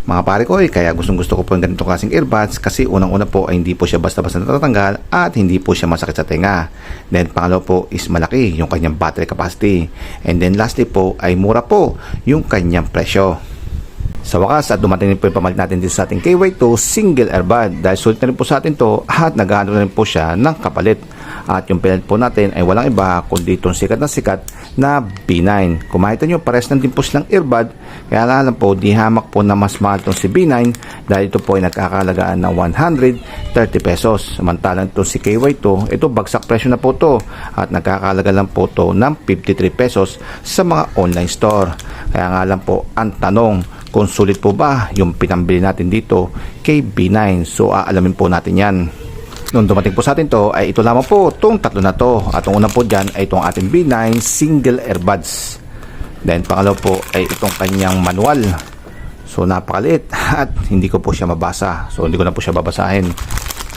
Mga pare ko, kaya gusto ko po yung ganitong klaseng earbuds kasi unang-una po ay hindi po siya basta-basta natatanggal at hindi po siya masakit sa tenga. Then pangalawa po is malaki yung kanyang battery capacity. And then lastly po ay mura po yung kanyang presyo. Sa wakas at dumating din po yung pamalit natin dito sa ating KY2 single earbud dahil sulit na rin po sa atin to at naghahanap na rin po siya ng kapalit. At yung pinalit po natin ay walang iba kundi itong sikat na B9. Kung makita nyo, pares lang din po silang earbud. Kaya lang po, di hamak po na mas mahal itong si B9 dahil ito po ay nagkakalagaan ng 130 pesos. Samantalang itong si KY2, ito bagsak presyo na po to at nagkakalaga lang po to ng 53 pesos sa mga online store. Kaya nga lang po, ang tanong, kung sulit po ba yung pinambili natin dito kay B9? So aalamin po natin yan. Nung dumating po sa atin to ay ito lamang po itong tatlo na to. At ang una po dyan ay itong ating B9 single earbuds. Then pangalaw po ay itong kanyang manual. So napakaliit at hindi ko po siya mabasa. So hindi ko na po siya babasahin.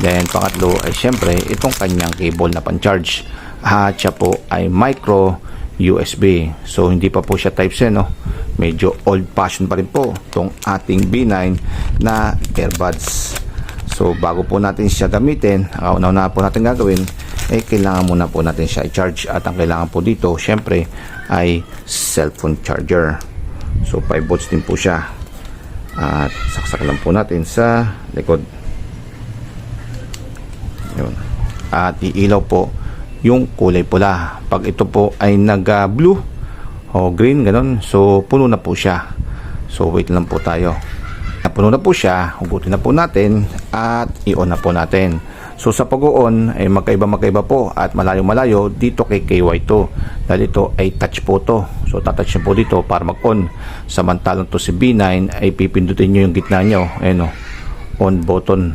Then pangatlo ay syempre itong kanyang cable na pan-charge. At siya po ay micro USB. So hindi pa po siya Type-C, no? Medyo old-fashioned pa rin po itong ating B9 na earbuds. So bago po natin siya gamitin, ang una po natin gagawin ay kailangan muna po natin siya i-charge. At ang kailangan po dito syempre ay cellphone charger. So 5 volts din po siya. At saksak lang po natin sa likod. Yun. At iilaw po yung kulay pula. Pag ito po ay nag-blue o green, ganun, so puno na po siya. So wait lang po tayo. Napuno na po siya, hugutin na po natin at i-on na po natin. So sa pag-on ay magkaiba po at malayo dito kay KY2 dahil ito ay touch po to. So tatouch nyo po dito para mag-on. Samantalang to si B9 ay pipindutin nyo yung gitna nyo. Ayun o, on button.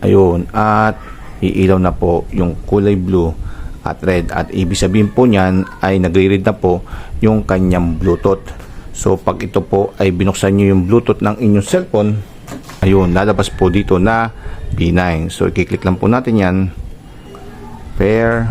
Ayun, at iilaw na po yung kulay blue at red. At ibig sabihin po niyan ay nagre-read na po yung kanyang Bluetooth. So pag ito po ay binuksan nyo yung Bluetooth ng inyong cellphone, ayun, lalabas po dito na B9. So i-click lang po natin yan. Pair.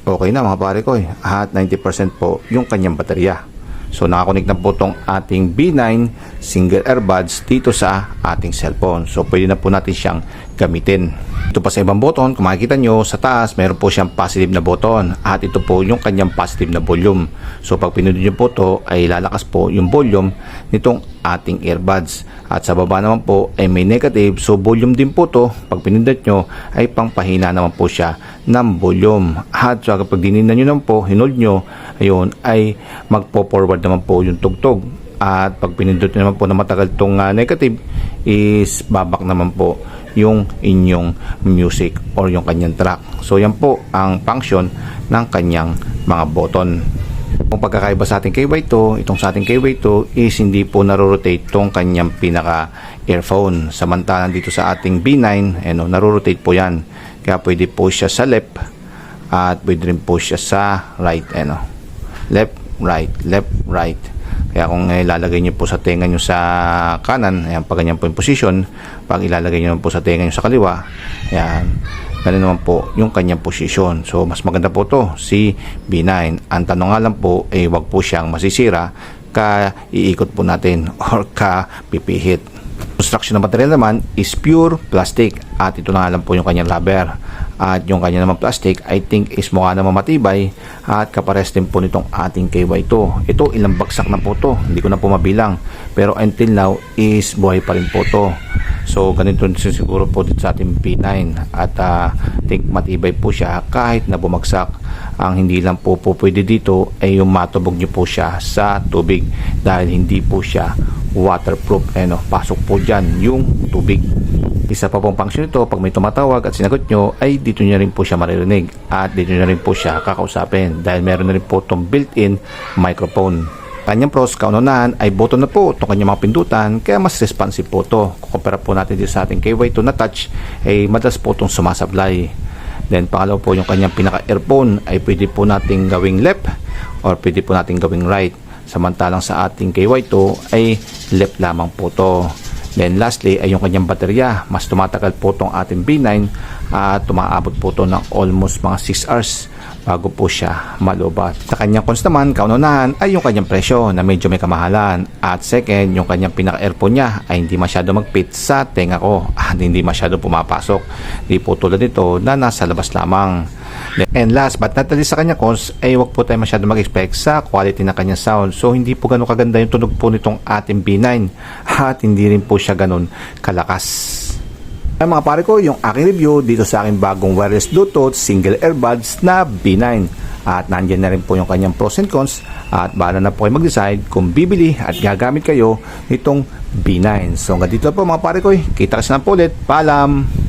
Okay na mga pare ko at 90% po yung kanyang baterya. So nakakonect na po itong ating B9 single earbuds dito sa ating cellphone. So pwede na po natin siyang gamitin. Ito pa sa ibang button, kung makikita nyo sa taas, meron po siyang positive na button at ito po yung kanyang positive na volume. So pag pinindot nyo po ito ay lalakas po yung volume nitong ating earbuds. At sa baba naman po ay may negative, so volume din po to. Pag pinindot nyo ay pangpahina naman po siya ng volume. At so kapag dininan nyo naman po, hinold nyo, ayun, ay magpo-forward naman po yung tugtog. At pag pinindot nyo naman po na matagal itong negative is babak naman po yung inyong music or yung kanyang track. So yan po ang function ng kanyang mga button. Kung pagkakaiba sa ating KY2, itong sa ating KY2 is hindi po naro-rotate itong kanyang pinaka earphone. Samantalang dito sa ating B9, naro-rotate po yan. Kaya pwede po siya sa left at pwede rin po siya sa right. Left, right. Kaya kung ilalagay nyo po sa tenga nyo sa kanan, ayan, pag ganyan po yung position, pag ilalagay nyo po sa tenga nyo sa kaliwa, ayan, ganun naman po yung kanyang position. So mas maganda po to si B9. Ang tanong nga lang po ay wag po siyang masisira ka iikot po natin or ka pipihit. Construction ng material naman is pure plastic at ito na nga lang po yung kanyang rubber. At yung kanya naman plastic, I think is mukha naman matibay at kapares din po nitong ating KY2. Ito ilang bagsak na po to, hindi ko na po mabilang, pero until now is buhay pa rin po to. So ganito siguro po dito sa ating P9 at think matibay po siya kahit na bumagsak. Ang hindi lang po pwede dito ay yung matubog nyo po siya sa tubig dahil hindi po siya waterproof. Pasok po dyan yung tubig. Isa pa pong function nito, pag may tumatawag at sinagot nyo, ay dito nyo rin po siya maririnig at dito nyo rin po siya kakausapin dahil meron na rin po itong built-in microphone. Kanyang pros, kaunahan ay button na po itong kanyang mga pindutan, kaya mas responsive po ito. Kukumpara po natin dito sa ating KY2 na touch, ay madalas po itong sumasablay. Then pangalawa po yung kanyang pinaka-earphone ay pwede po nating gawing left or pwede po nating gawing right. Samantalang sa ating KY2 ay left lamang po to. Then lastly ay yung kanyang baterya. Mas tumatagal po itong ating B9 at tumaabot po ito ng almost mga 6 hours bago po siya malubat. Sa kanyang cons naman, kaunahan ay yung kanyang presyo na medyo may kamahalan. At second, yung kanyang pinaka-earphone niya ay hindi masyado mag-fit sa tenga ko at hindi masyado pumapasok. Hindi po tulad nito na nasa labas lamang. And last but not least sa kanyang cons ay huwag po tayo masyado mag-expect sa quality ng kanyang sound. So hindi po ganun kaganda yung tunog po nitong ating B9 at hindi rin po siya ganun kalakas. Ay mga pare ko, yung aking review dito sa aking bagong wireless Bluetooth single earbuds na B9. At nandiyan na rin po yung kanyang pros and cons at bahala na po kayo mag-decide kung bibili at gagamit kayo nitong B9. So hanggang dito po mga pare ko, kita kasi na po ulit. Paalam!